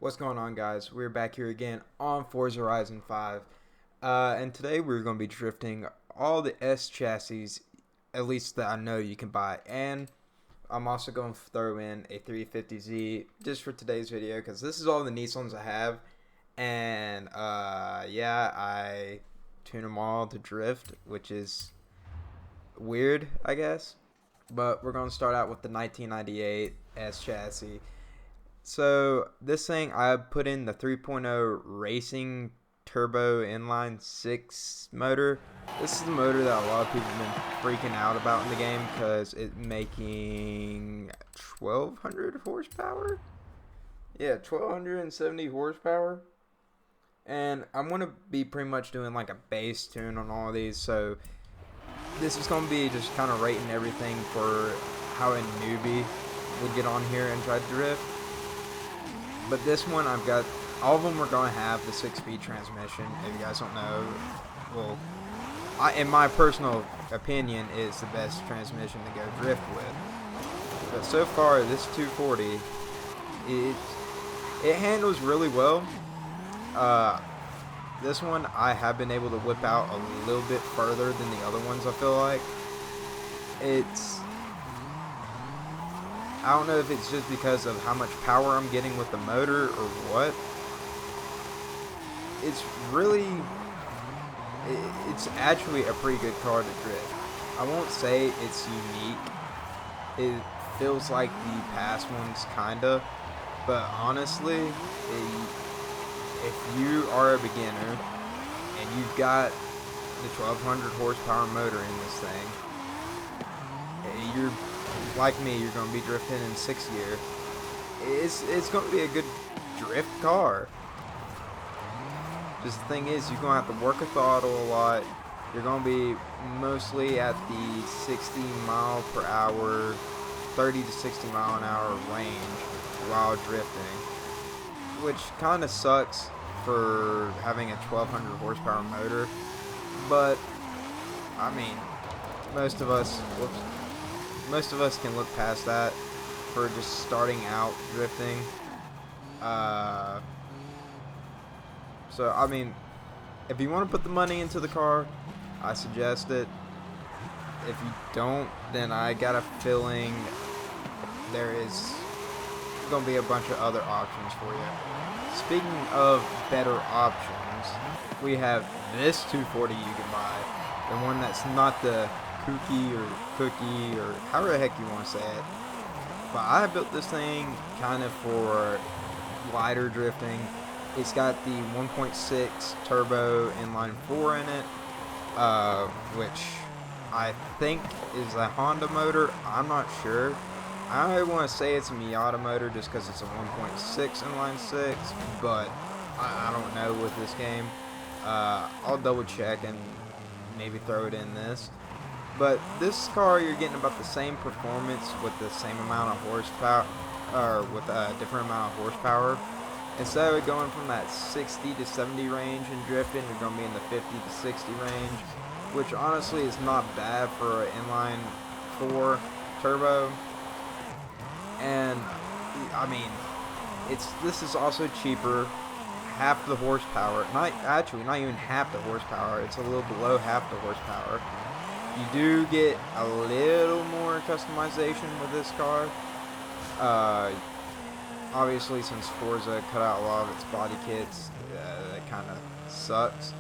What's going on, guys? We're back here again on Forza Horizon 5. And today we're going to be drifting all the S chassis, at least that I know you can buy. And I'm also going to throw in a 350Z just for today's video, because this is all the Nissans I have. And yeah, I tune them all to drift, which is weird, I guess. But we're going to start out with the 1998 S chassis. So this thing, I put in the 3.0 Racing Turbo Inline 6 motor. This is the motor that a lot of people have been freaking out about in the game because it's making 1200 horsepower. Yeah, 1270 horsepower. And I'm going to be pretty much doing like a base tune on all of these. So this is going to be just kind of rating everything for how a newbie would get on here and try to drift. But this one, I've got, all of them are going to have the 6-speed transmission. If you guys don't know, well, in my personal opinion, is the best transmission to go drift with. But so far, this 240, it handles really well. This one, I have been able to whip out a little bit further than the other ones, I feel like. I don't know if it's just because of how much power I'm getting with the motor or what. It's actually a pretty good car to drift. I won't say it's unique. It feels like the past ones kinda, but honestly, if you are a beginner and you've got the 1200 horsepower motor in this thing, you're like me, you're going to be drifting in 6th gear. It's going to be a good drift car. Just the thing is, you're going to have to work a throttle a lot. You're going to be mostly at the 60 mile per hour, 30 to 60 mile an hour range while drifting, which kind of sucks for having a 1200 horsepower motor. But I mean, most of us can look past that for just starting out drifting. So, I mean, if you want to put the money into the car, I suggest it. If you don't, then I got a feeling there is going to be a bunch of other options for you. Speaking of better options, we have this 240 you can buy. The one that's not the cookie or however the heck you want to say it. But I built this thing kind of for lighter drifting. It's got the 1.6 turbo inline 4 in it, which I think is a Honda motor. I'm not sure. I want to say it's a Miata motor just because it's a 1.6 inline 6, but I don't know with this game. I'll double check and maybe throw it in this. But this car, you're getting about the same performance with the same amount of horsepower, or with a different amount of horsepower. Instead of going from that 60 to 70 range in drifting, you're going to be in the 50 to 60 range, which honestly is not bad for an inline 4 turbo. And I mean, this is also cheaper, half the horsepower. Not even half the horsepower. It's a little below half the horsepower. You do get a little more customization with this car. Obviously, since Forza cut out a lot of its body kits, that kind of sucks.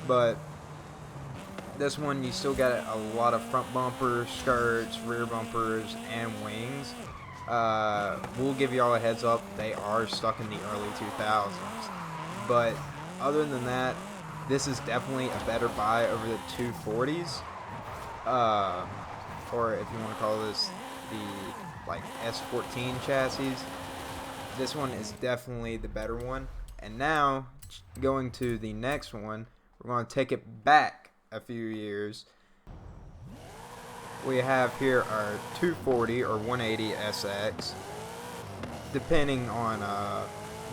But this one, you still got a lot of front bumpers, skirts, rear bumpers, and wings. We'll give y'all a heads up, they are stuck in the early 2000s. But other than that, this is definitely a better buy over the 240s. Or if you want to call this the like S14 chassis, this one is definitely the better one. And now, going to the next one, we're going to take it back a few years. We have here our 240 or 180 SX, depending on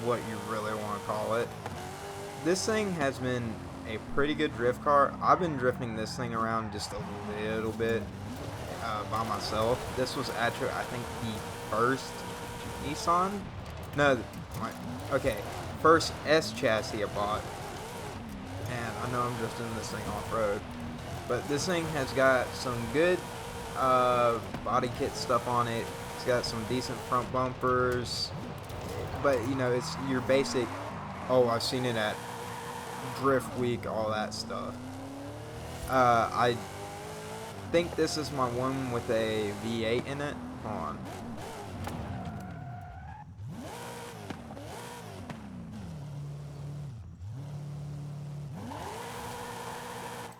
what you really want to call it. This thing has been a pretty good drift car. I've been drifting this thing around just a little bit by myself. This was actually, I think, the first Nissan No, okay. First S chassis I bought, and I know I'm drifting this thing off road, but this thing has got some good body kit stuff on it. It's got some decent front bumpers, but you know, it's your basic. Oh, I've seen it at Drift Week, all that stuff. I think this is my one with a V8 in it. Hold on.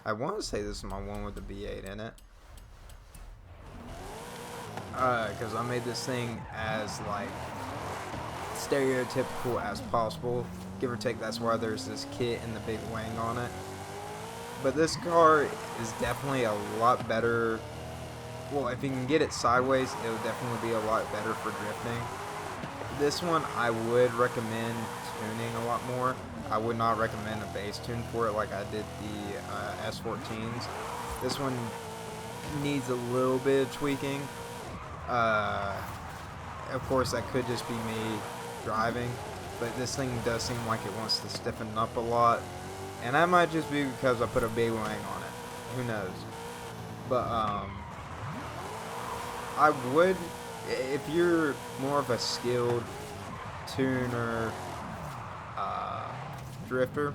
I want to say this is my one with the V8 in it. Because I made this thing as like stereotypical as possible, give or take. That's why there's this kit and the big wing on it. But this car is definitely a lot better. Well, if you can get it sideways, it would definitely be a lot better for drifting. This one I would recommend tuning a lot more. I would not recommend a base tune for it like I did the S14s. This one needs a little bit of tweaking. Of course, that could just be me driving, but this thing does seem like it wants to stiffen up a lot, and that might just be because I put a big wing on it. Who knows? But I would, if you're more of a skilled tuner, drifter,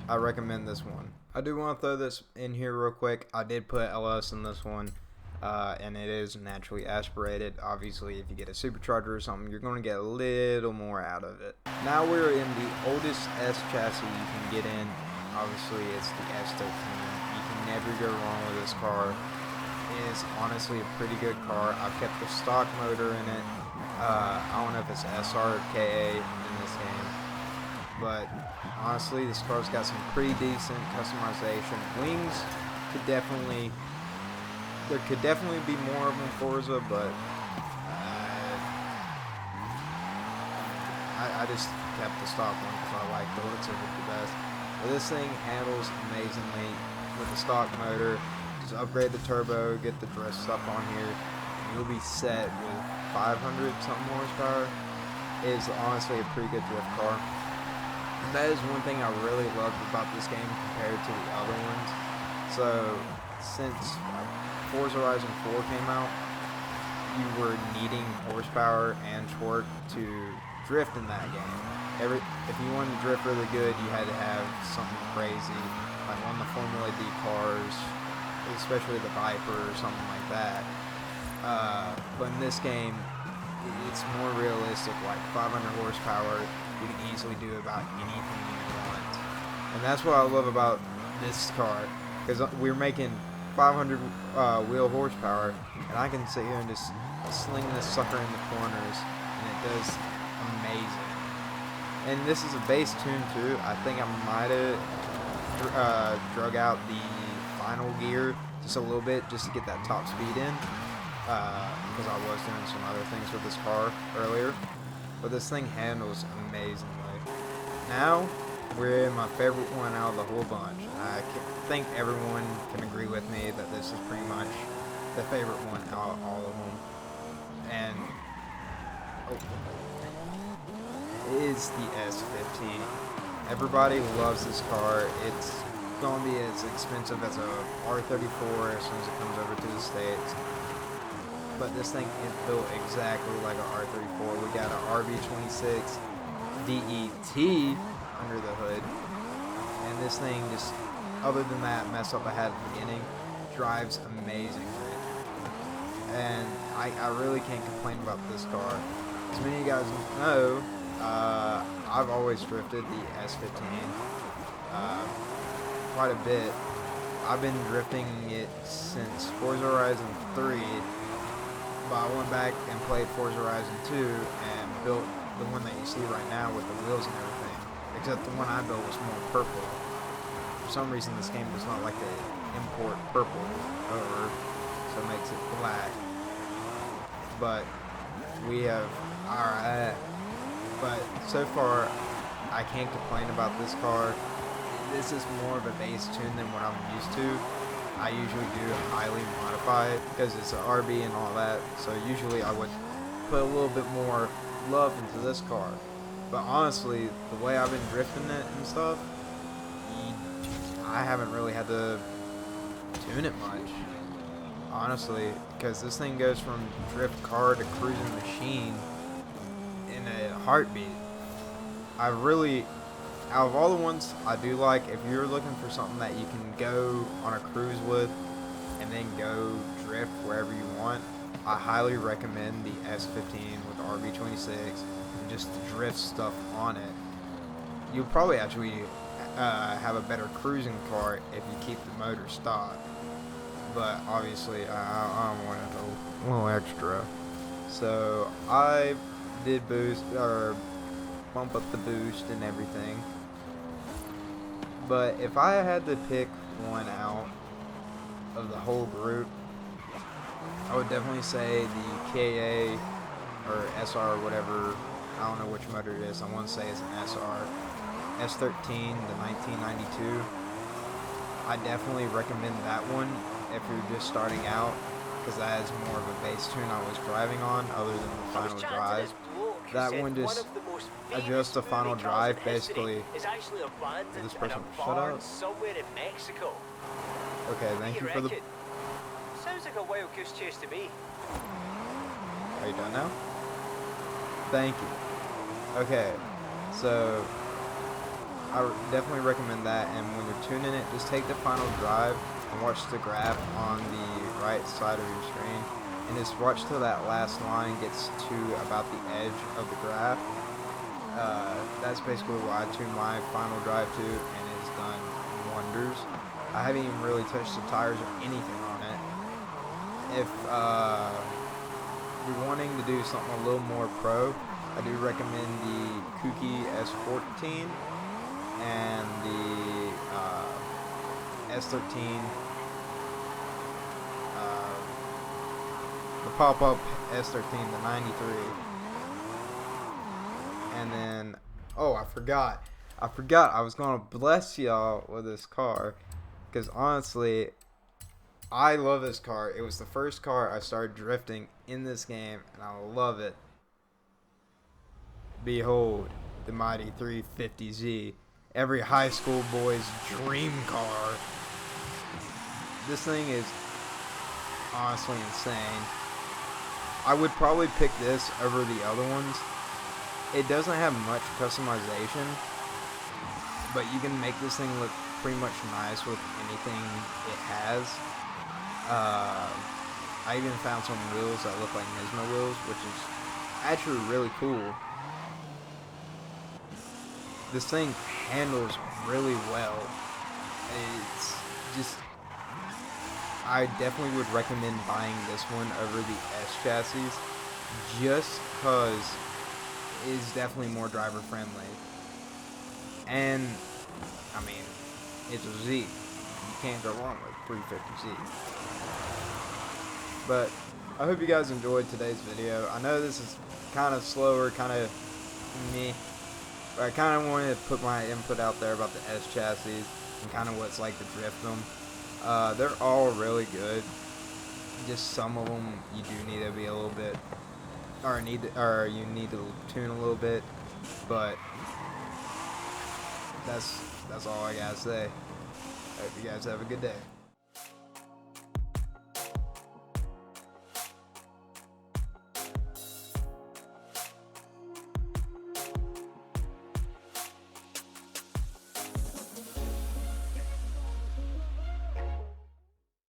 I recommend this one. I do want to throw this in here real quick. I did put LS in this one. And it is naturally aspirated. Obviously, if you get a supercharger or something, you're going to get a little more out of it. Now we're in the oldest S chassis you can get in. Obviously, it's the S13. You can never go wrong with this car. It is honestly a pretty good car. I've kept the stock motor in it. I don't know if it's SR or KA in this game. But honestly, this car's got some pretty decent customization. Wings could definitely... There could definitely be more of them Forza, but I just kept the stock one because I like the looks of it the best. But this thing handles amazingly with the stock motor. Just upgrade the turbo, get the drift stuff on here, and you'll be set with 500 something horsepower. It is honestly a pretty good drift car. And that is one thing I really loved about this game compared to the other ones. So since Forza Horizon 4 came out, you were needing horsepower and torque to drift in that game. If you wanted to drift really good, you had to have something crazy, like on the Formula D cars, especially the Viper or something like that. But in this game, it's more realistic, like 500 horsepower, you can easily do about anything you want. And that's what I love about this car, because we're making 500 wheel horsepower, and I can sit here and just sling this sucker in the corners, and it does amazing. And this is a base tune too. I think I might have drug out the final gear just a little bit just to get that top speed in, because I was doing some other things with this car earlier. But this thing handles amazingly. Now we're in my favorite one out of the whole bunch. I think everyone can agree with me that this is pretty much the favorite one out of all of them. And it is the S15. Everybody loves this car. It's going to be as expensive as a R34 as soon as it comes over to the States. But this thing is built exactly like an R34. We got an RB26 DET under the hood, and this thing just, other than that mess up I had at the beginning, drives amazingly. And I really can't complain about this car. As many of you guys know, I've always drifted the S15 quite a bit. I've been drifting it since Forza Horizon 3, but I went back and played Forza Horizon 2 and built the one that you see right now with the wheels and everything. Except the one I built was more purple. For some reason, this game does not like to import purple over, so it makes it black. But we have, alright. But so far, I can't complain about this car. This is more of a base tune than what I'm used to. I usually do highly modify it because it's an RB and all that. So usually I would put a little bit more love into this car. But honestly, the way I've been drifting it and stuff, I haven't really had to tune it much. Honestly, because this thing goes from drift car to cruising machine in a heartbeat. I really, out of all the ones I do like, if you're looking for something that you can go on a cruise with and then go drift wherever you want, I highly recommend the S15 with the RB26 and just the drift stuff on it. You'll probably actually have a better cruising car if you keep the motor stock. But obviously, I don't want it a little extra. So I did boost or bump up the boost and everything. But if I had to pick one out of the whole group, I would definitely say the KA or SR or whatever. I don't know which motor it is. I want to say it's an SR. S13, the 1992. I definitely recommend that one if you're just starting out, because that is more of a bass tune I was driving on other than the final drive. That one just adjusts the final drive basically. This person shut up. Okay, thank you for the... Sounds like a wild goose chase to me. Are you done now? Thank you. Okay, so I definitely recommend that, and when you're tuning it, just take the final drive and watch the graph on the right side of your screen, and just watch till that last line gets to about the edge of the graph. That's basically what I tune my final drive to, and it's done wonders. I haven't even really touched the tires or anything on it. If you're wanting to do something a little more pro, I do recommend the Kooky S14 and the S13, the pop-up S13, the 93. And then, oh, I forgot I was gonna bless y'all with this car, because honestly, I love this car. It was the first car I started drifting in this game, and I love it. Behold, the mighty 350Z, every high school boy's dream car. This thing is honestly insane. I would probably pick this over the other ones. It doesn't have much customization, but you can make this thing look pretty much nice with anything it has. I even found some wheels that look like Nismo wheels, which is actually really cool. This thing handles really well. It's just, I definitely would recommend buying this one over the S chassis, just because it is definitely more driver friendly. And I mean, it's a Z. You can't go wrong with 350Z. But I hope you guys enjoyed today's video. I know this is kind of slower, kind of meh, but I kind of wanted to put my input out there about the S chassis and kind of what it's like to drift them. They're all really good. Just some of them you do need to be a little bit, or you need to tune a little bit. But that's all I gotta say. Hope you guys have a good day.